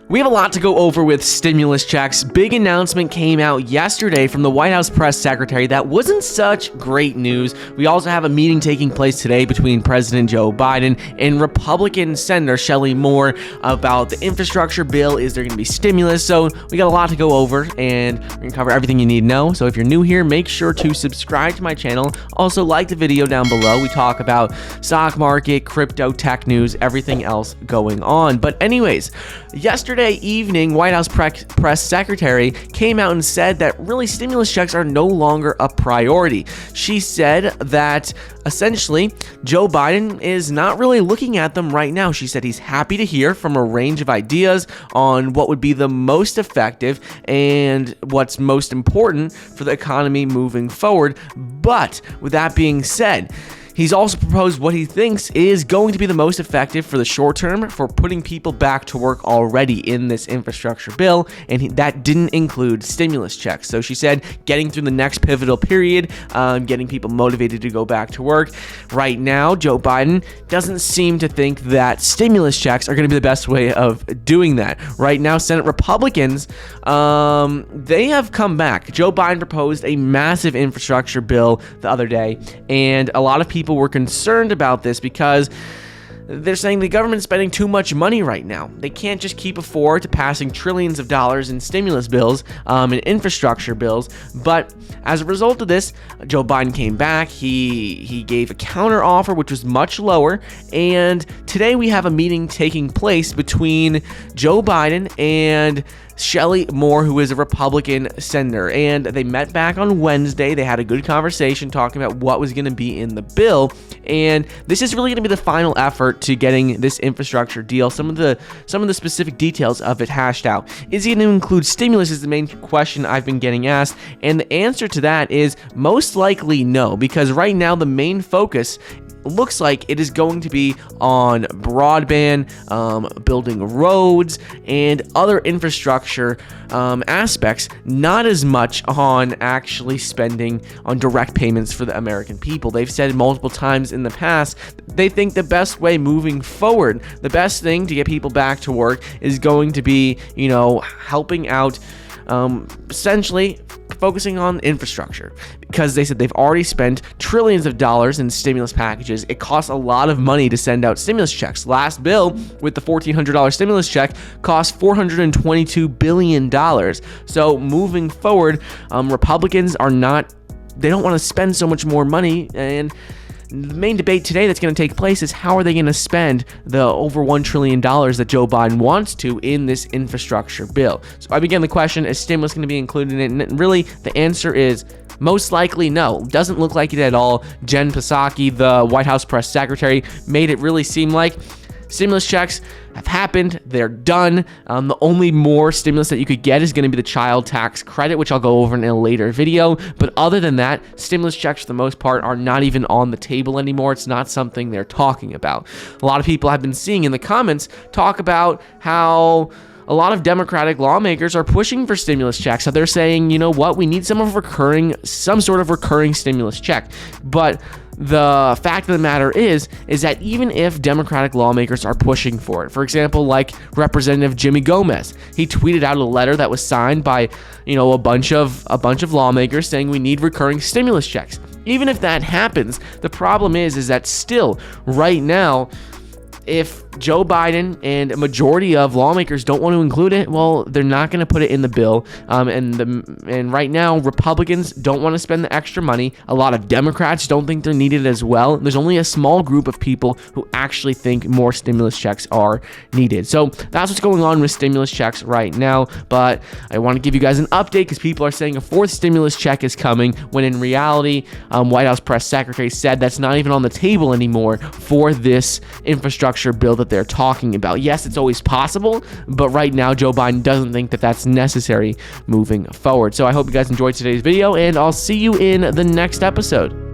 We have a lot to go over with stimulus checks. Big announcement came out yesterday from the White House press secretary that wasn't such great news. We also have a meeting taking place today between President Joe Biden and Republican Senator Shelley Moore about the infrastructure bill. Is there going to be stimulus? So we got a lot to go over, and we're going to cover everything you need to know. So if you're new here, make sure to subscribe to my channel. Also, like the video down below. We talk about stock market, crypto, tech news, everything else going on. But anyways, yesterday evening, White House press secretary came out and said that really stimulus checks are no longer a priority. She said that essentially Joe Biden is not really looking at them right now. She said he's happy to hear from a range of ideas on what would be the most effective and what's most important for the economy moving forward. But with that being said, he's also proposed what he thinks is going to be the most effective for the short term for putting people back to work already in this infrastructure bill, and that didn't include stimulus checks. So she said getting through the next pivotal period, getting people motivated to go back to work. Right now, Joe Biden doesn't seem to think that stimulus checks are going to be the best way of doing that. Right now, Senate Republicans, they have come back. Joe Biden proposed a massive infrastructure bill the other day, and a lot of people were concerned about this because they're saying the government's spending too much money right now. They can't just keep afford to passing trillions of dollars in stimulus bills and infrastructure bills. But as a result of this, Joe Biden came back. He gave a counter offer, which was much lower. And today we have a meeting taking place between Joe Biden and Shelley Moore, who is a Republican senator, and they met back on Wednesday. They had a good conversation talking about what was going to be in the bill, and this is really going to be the final effort to getting this infrastructure deal. Some of the specific details of it hashed out. Is it going to include stimulus? Is the main question I've been getting asked, and the answer to that is most likely no, because right now the main focus looks like it is going to be on broadband, building roads, and other infrastructure aspects, not as much on actually spending on direct payments for the American people. They've said multiple times in the past, they think the best way moving forward, the best thing to get people back to work is going to be, helping out, essentially focusing on infrastructure, because they said they've already spent trillions of dollars in stimulus packages. It costs a lot of money to send out stimulus checks. Last bill with the $1,400 stimulus check cost $422 billion. So moving forward, Republicans they don't want to spend so much more money, and the main debate today that's going to take place is how are they going to spend the over $1 trillion that Joe Biden wants to in this infrastructure bill. So I began the question, is stimulus going to be included in it? And really, the answer is most likely no. Doesn't look like it at all. Jen Psaki, the White House press secretary, made it really seem like stimulus checks have happened. They're done. The only more stimulus that you could get is going to be the child tax credit, which I'll go over in a later video. But other than that, stimulus checks for the most part are not even on the table anymore. It's not something they're talking about. A lot of people have been seeing in the comments talk about how a lot of Democratic lawmakers are pushing for stimulus checks. So they're saying, you know what, we need some sort of recurring stimulus check. But the fact of the matter is that even if Democratic lawmakers are pushing for it, for example, like Representative Jimmy Gomez, he tweeted out a letter that was signed by, a bunch of lawmakers saying we need recurring stimulus checks. Even if that happens, the problem is that still right now, if Joe Biden and a majority of lawmakers don't want to include it, well, they're not going to put it in the bill. And right now, Republicans don't want to spend the extra money. A lot of Democrats don't think they're needed as well. There's only a small group of people who actually think more stimulus checks are needed. So that's what's going on with stimulus checks right now. But I want to give you guys an update because people are saying a fourth stimulus check is coming, when in reality, White House press secretary said that's not even on the table anymore for this infrastructure bill that they're talking about. Yes, it's always possible, but right now Joe Biden doesn't think that that's necessary moving forward. So I hope you guys enjoyed today's video, and I'll see you in the next episode.